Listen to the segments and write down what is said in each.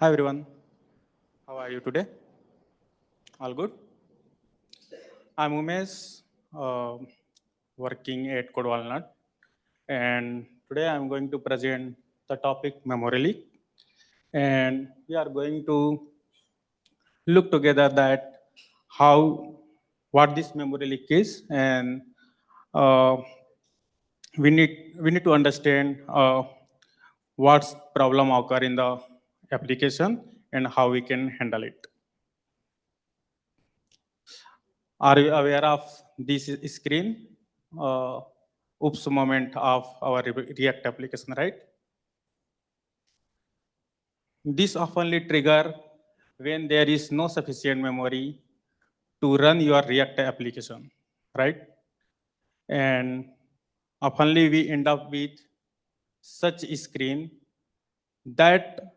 Hi everyone, how are you today? All good? I'm Umesh, uh, working at Code Walnut, and today I'm going to present the topic memory leak, and we are going to look together that how what this memory leak is, and uh, we need to understand what's problem occur in the application and how we can handle it. Are you aware of this screen? Uh, Oops moment of our React application, right? This oftenly trigger when there is no sufficient memory to run your React application, right? And oftenly we end up with such a screen that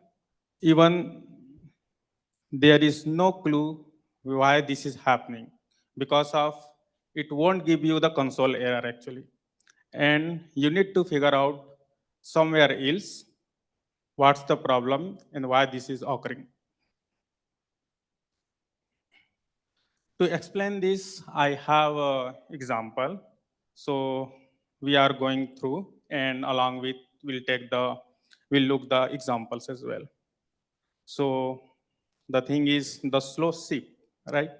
even there is no clue why this is happening because of it won't give you the console error actually. And you need to figure out somewhere else what's the problem and why this is occurring. To explain this, I have an example. So we are going through and along with we'll look the examples as well. So the thing is the slow ship, right?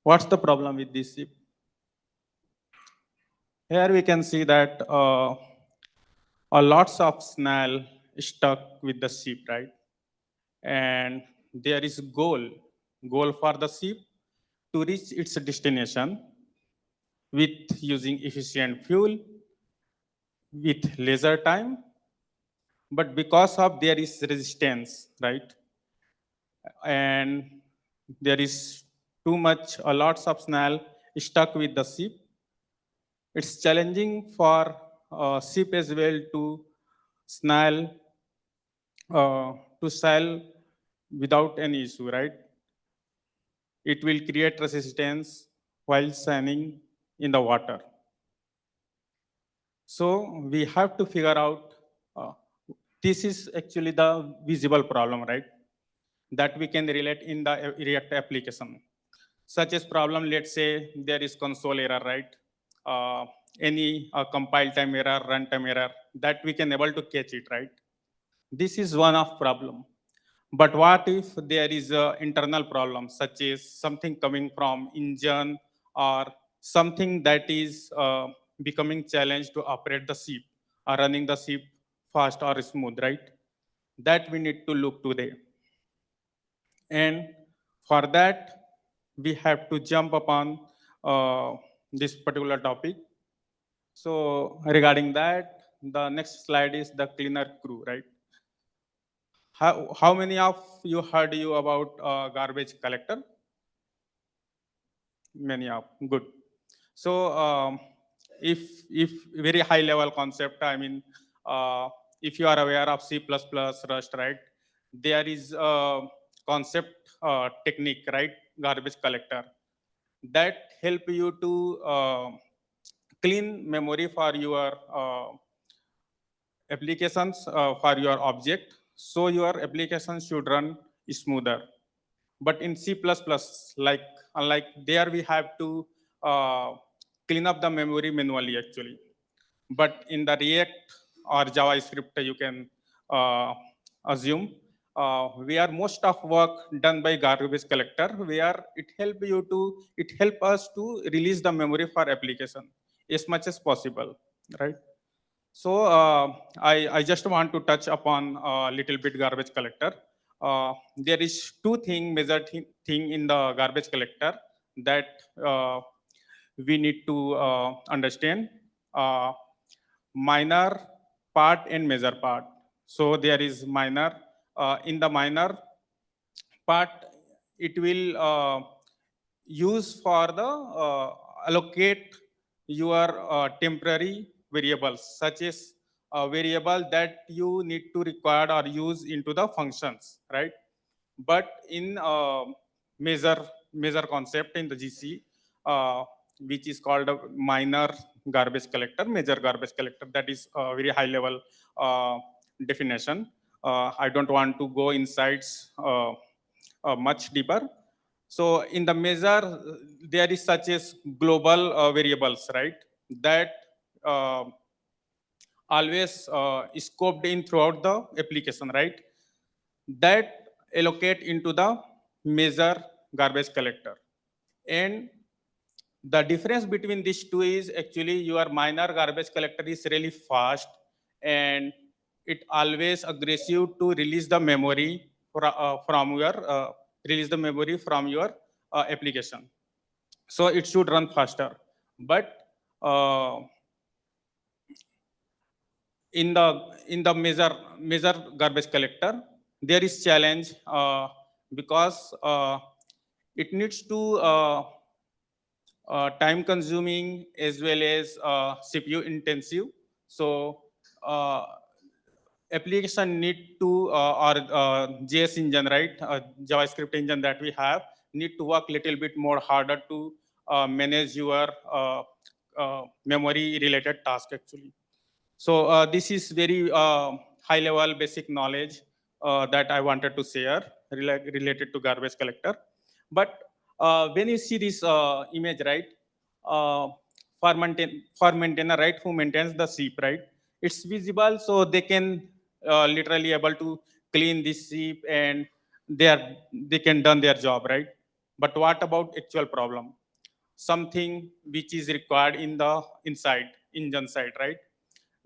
What's the problem with this ship? Here we can see that a lots of snail stuck with the ship, right? And there is goal for the ship to reach its destination with using efficient fuel with leisure time, but because of there is resistance, right? And there is too much a lots of snail stuck with the ship. It's challenging for ship as well to snail uh, to sail without any issue, right? It will create resistance while sailing in the water. So we have to figure out uh, this is actually the visible problem, right? That we can relate in the React application. Such as problem, let's say there is console error, right? Any compile time error, runtime error, that we can able to catch it, right? This is one of problem. But what if there is a internal problem, such as something coming from engine or something that is becoming challenge to operate the ship or running the ship fast or smooth, right? That we need to look today. And for that, we have to jump upon this particular topic. So regarding that, the next slide is the cleaner crew, right? How many of you heard you about garbage collector? Many of good. So if very high level concept, I mean, if you are aware of C++, Rust, right? There is a concept technique, right? Garbage collector that help you to clean memory for your applications for your object, so your application should run smoother. But in C++, like unlike there, we have to uh, clean up the memory manually actually. But in the React or JavaScript, you can uh, assume where most of work done by garbage collector, where it help us to release the memory for application as much as possible, right? So I just want to touch upon a little bit garbage collector. There is major thing in the garbage collector that uh, we need to understand. Uh, Minor part and major part. So there is minor. In the minor part, it will use for the allocate your temporary variables, such as a variable that you need to require or use into the functions, right? But in major major concept in the GC, which is called a minor garbage collector, major garbage collector, that is a very high level definition. I don't want to go insights much deeper. So in the measure, there is such as global variables, right? That uh, always scoped in throughout the application, right? That allocate into the measure garbage collector. And the difference between these two is actually your minor garbage collector is really fast and it always aggressive to release the memory from your release the memory from your application. So it should run faster. But uh, in the measure garbage collector, there is challenge because it needs to time consuming as well as CPU intensive. So uh, application need to or JS engine, right? JavaScript engine that we have need to work little bit more harder to manage your memory related task actually. So this is very high level basic knowledge that I wanted to share related to garbage collector. But when you see this image, right, uh, for maintainer, right, who maintains the sheep, right, it's visible, so they can literally able to clean this sheep and they can done their job, right? But what about actual problem? Something which is required in the inside engine side, right?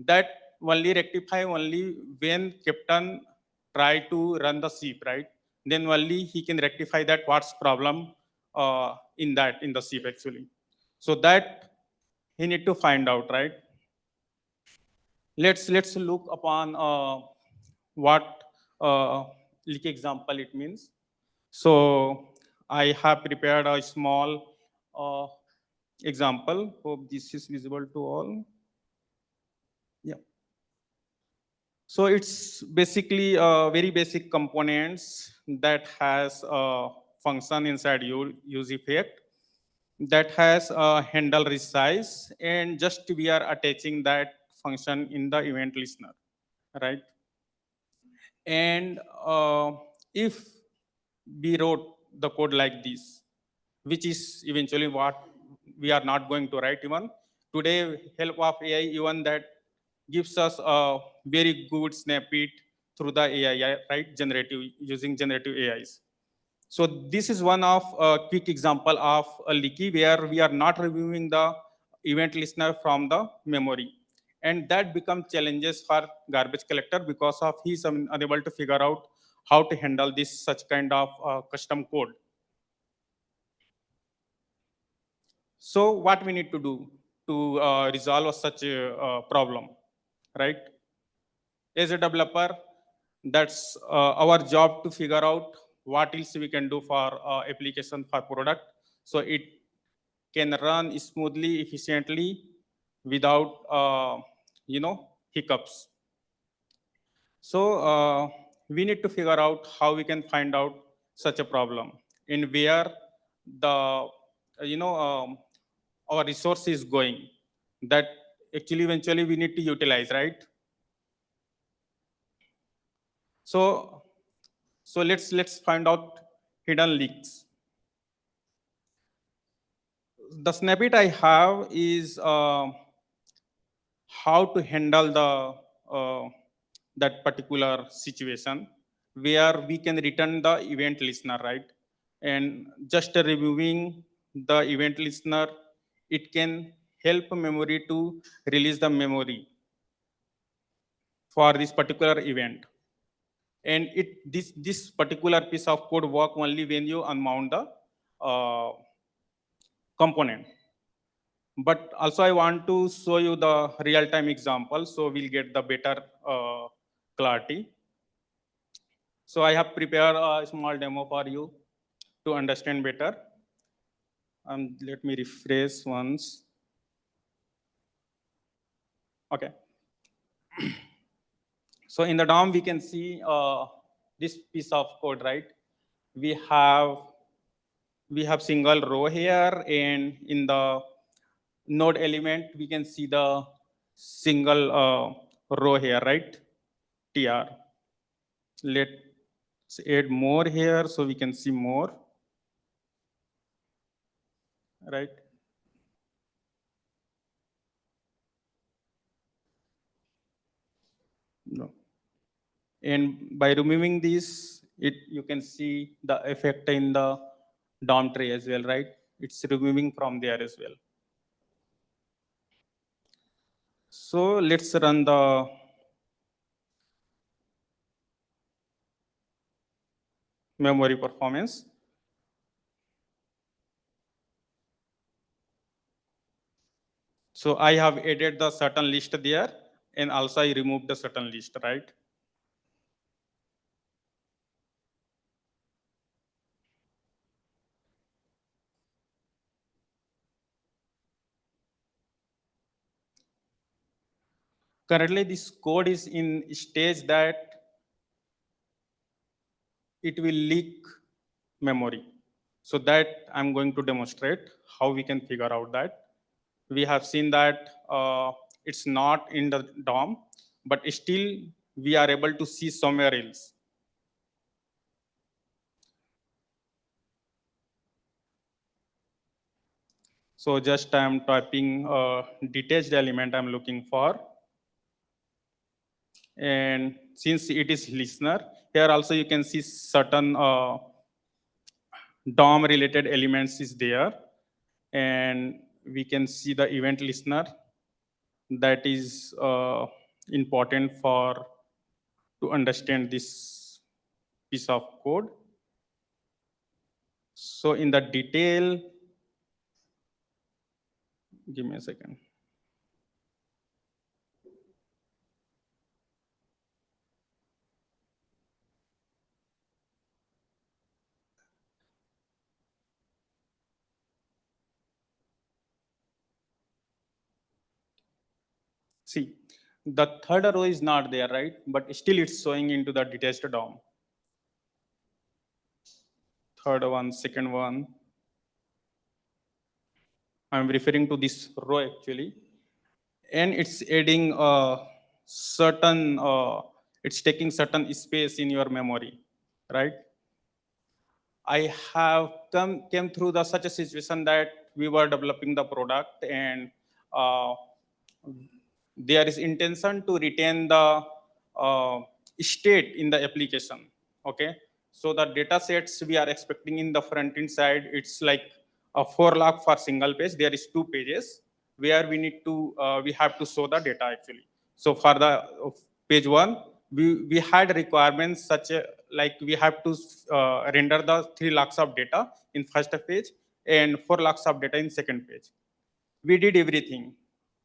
That only rectify only when captain try to run the ship, right? Then only he can rectify that what's problem in the ship actually. So that he need to find out, right? Let's look upon what leak example it means. So I have prepared a small example. Hope this is visible to all. Yeah. So it's basically very basic components that has a function inside use effect that has a handle resize and just we are attaching that function in the event listener, right? And if we wrote the code like this, which is eventually what we are not going to write even today, help of AI even that gives us a very good snippet through the AI, right? Generative using generative AIs. So this is one of a quick example of a leaky where we are not reviewing the event listener from the memory. And that becomes challenges for garbage collector because of he's unable to figure out how to handle this such kind of custom code. So what we need to do to resolve such a problem, right? As a developer, that's our job to figure out what else we can do for application for product so it can run smoothly, efficiently without hiccups. So we need to figure out how we can find out such a problem and where the you know our resource is going that actually eventually we need to utilize, right? So let's find out hidden leaks. The snippet I have is how to handle the that particular situation where we can return the event listener, right? And just reviewing the event listener, it can help memory to release the memory for this particular event. And this particular piece of code work only when you unmount the uh, component. But also I want to show you the real time example so we'll get the better clarity. So I have prepared a small demo for you to understand better. Let me rephrase once. Okay. So in the DOM, we can see this piece of code, right? We have single row here, and in the node element, we can see the single row here, right? TR. Let's add more here so we can see more, right? No. And by removing this, you can see the effect in the DOM tray as well, right? It's removing from there as well. So let's run the memory performance. So I have added the certain list there, and also I removed the certain list, right? Currently, this code is in stage that it will leak memory. So that I'm going to demonstrate how we can figure out that. We have seen that it's not in the DOM, but still we are able to see somewhere else. So just I'm typing detached element I'm looking for. And since it is listener, here also you can see certain DOM related elements is there. And we can see the event listener that is important for to understand this piece of code. So in the detail, give me a second. See, the third row is not there, right? But still it's showing into the detached DOM. Third one, second one. I'm referring to this row actually. And it's adding certain, it's taking certain space in your memory, right? I have came through the such a situation that we were developing the product, and uh, there is intention to retain the uh, state in the application. Okay, so the data sets we are expecting in the front end side, it's like a 4 lakh for single page. There is 2 pages where we need to we have to show the data actually. So for the page one, we had requirements such a, like we have to render the 3 lakhs of data in first page and 4 lakhs of data in second page. We did everything,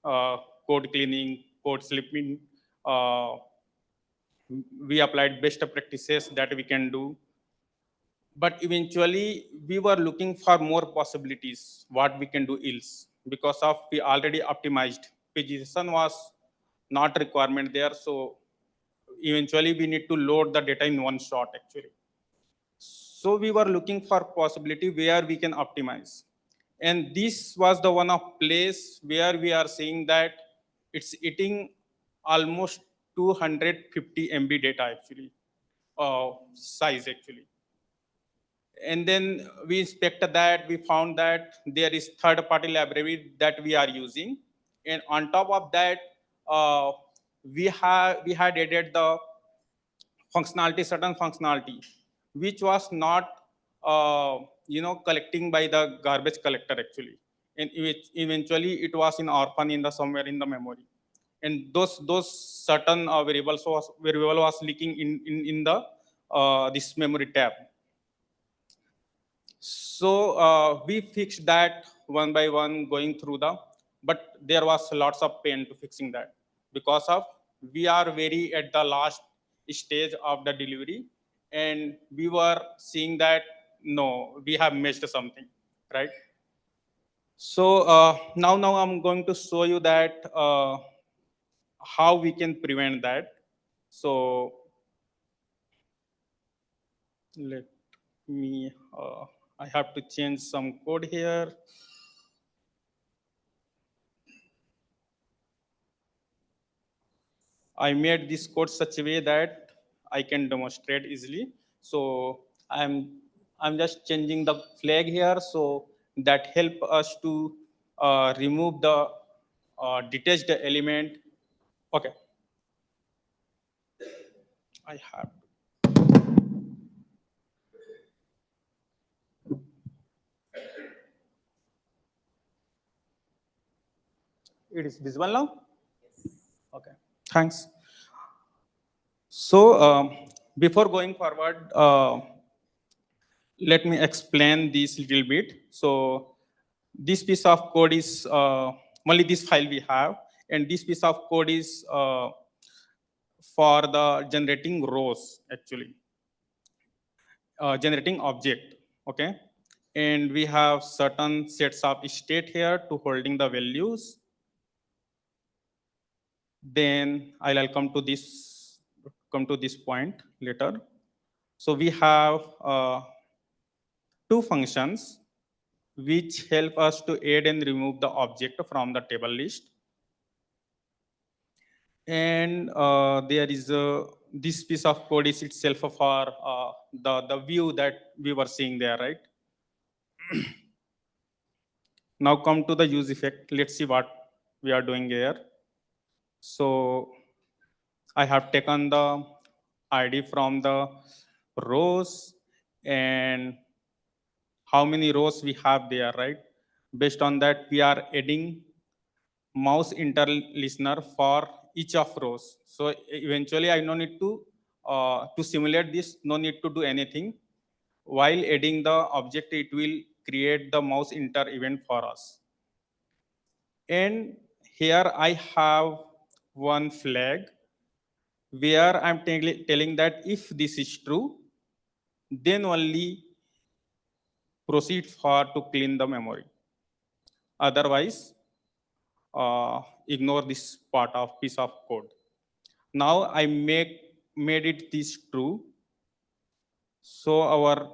uh, code cleaning, code slipping. Uh, we applied best practices that we can do. But eventually, we were looking for more possibilities, what we can do else, because of we already optimized. Pagination was not requirement there, so eventually we need to load the data in one shot actually. So we were looking for possibility where we can optimize. And this was the one of place where we are seeing that it's eating almost 250 MB data actually, size actually. And then we inspected that, we found that there is third party library that we are using. And on top of that, uh, we had added the functionality, certain functionality, which was not, collecting by the garbage collector actually. And eventually it was in orphan in the somewhere in the memory. And those certain variable was leaking in the this memory tab. So we fixed that one by one going through the, but there was lots of pain to fixing that because of we are very at the last stage of the delivery, and we were seeing that no, we have missed something, right? So now I'm going to show you that how we can prevent that. So let me, I have to change some code here. I made this code such a way that I can demonstrate easily. So I'm just changing the flag here, so that help us to remove the detached element. Okay, I have. It is visible now. Okay, thanks. So before going forward, let me explain this little bit. So this piece of code is only this file we have, and this piece of code is for the generating rows actually, generating object. Okay, and we have certain sets of state here to holding the values. Then I'll come to this point later. So we have two functions which help us to add and remove the object from the table list. And there is this piece of code is itself for the view that we were seeing there, right? Now come to the use effect. Let's see what we are doing here. So I have taken the ID from the rows and how many rows we have there, right? Based on that, we are adding mouse inter listener for each of rows. So eventually I no need to simulate this, no need to do anything. While adding the object, it will create the mouse inter event for us. And here I have one flag where I'm telling that if this is true, then only proceed for to clean the memory. Otherwise, ignore this part of piece of code. Now I made it this true. So our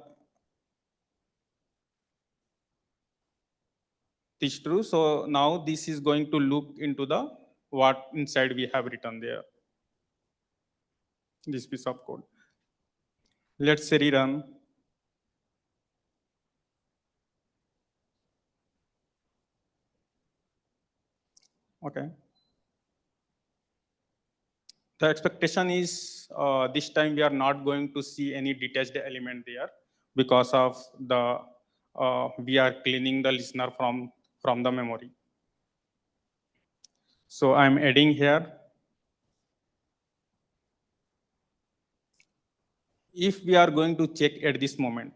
this true. So now this is going to look into the what inside we have written there. This piece of code. Let's rerun. Okay. The expectation is this time we are not going to see any detached element there because of the we are cleaning the listener from the memory. So I'm adding here. If we are going to check at this moment,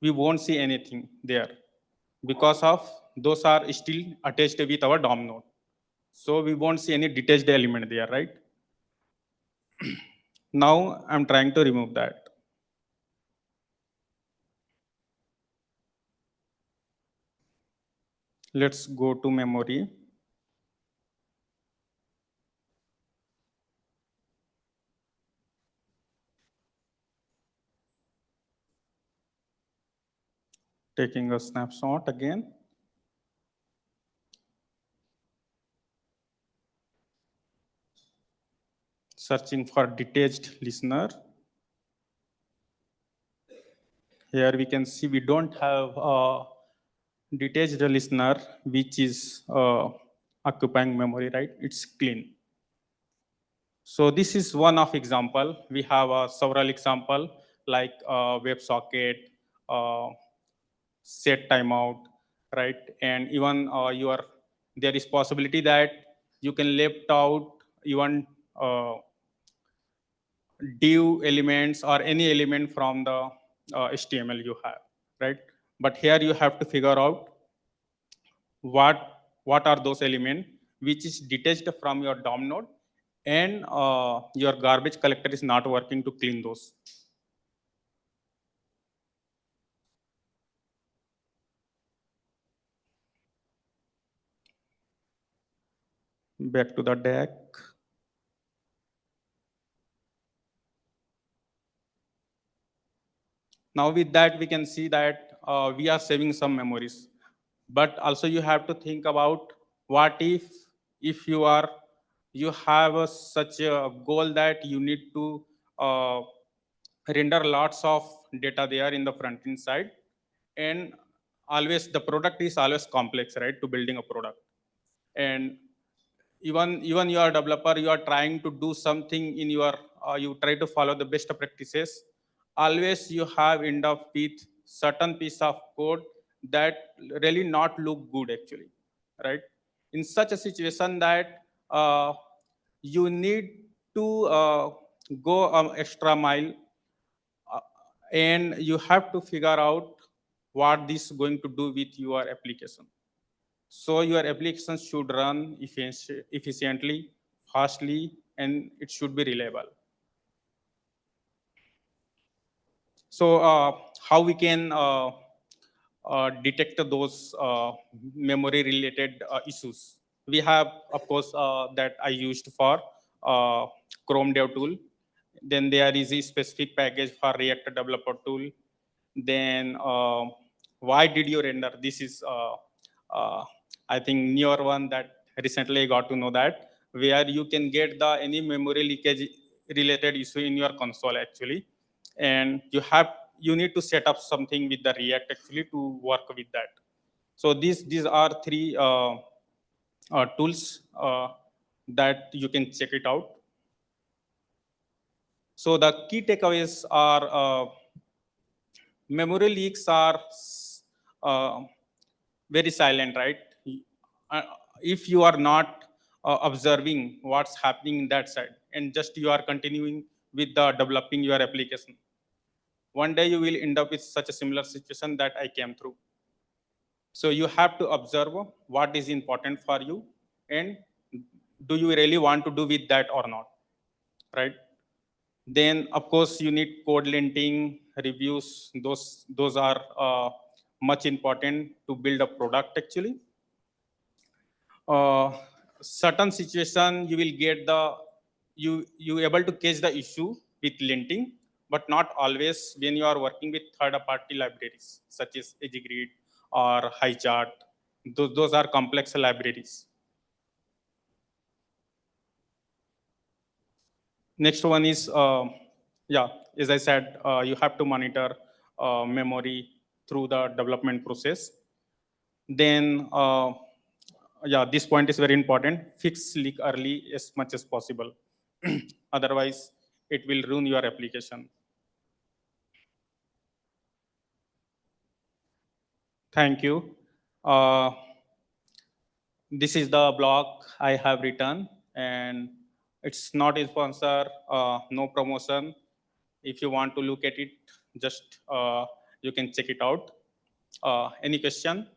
we won't see anything there because of those are still attached with our DOM node. So we won't see any detached element there, right? Now I'm trying to remove that. Let's go to memory. Taking a snapshot again. Searching for detached listener. Here we can see we don't have a detached listener which is occupying memory, right? It's clean. So this is one of example. We have several example like WebSocket, uh, set timeout, right? And even there is possibility that you can left out even div elements or any element from the HTML you have, right? But here you have to figure out what are those elements which is detached from your DOM node and your garbage collector is not working to clean those. Back to the deck. Now with that, we can see that we are saving some memories. But also you have to think about what if you have such a goal that you need to uh, render lots of data there in the front end side. And always the product is always complex, right, to building a product. And even you are a developer, you are trying to do something in your, you try to follow the best practices. Always you have end up with certain piece of code that really not look good actually, right? In such a situation that you need to go extra mile, uh, and you have to figure out what this is going to do with your application. So your application should run efficiently, fastly, and it should be reliable. So how we can detect those memory related issues? We have, of course, that I used for uh, Chrome Dev tool. Then there is a specific package for React Developer tool. Then why did you render? This is, uh, I think, newer one that recently I got to know that, where you can get the any memory leakage related issue in your console actually, and you need to set up something with the React actually to work with that. So these are three tools that you can check it out. So the key takeaways are memory leaks are uh, very silent, right? Uh, if you are not observing what's happening in that side and just you are continuing with the developing your application, one day you will end up with such a similar situation that I came through. So you have to observe what is important for you and do you really want to do with that or not, right? Then of course you need code linting, reviews. Those are much important to build a product actually. uh, Certain situation you will get the, you able to catch the issue with linting, but not always when you are working with third party libraries such as EdgeGrid or highchart. Those are complex libraries. Next one is yeah, as I said, you have to monitor memory through the development process. Then yeah, this point is very important. Fix leak early as much as possible. Otherwise, it will ruin your application. Thank you. Uh, this is the blog I have written, and it's not a sponsor, no promotion. If you want to look at it, just you can check it out. Any question?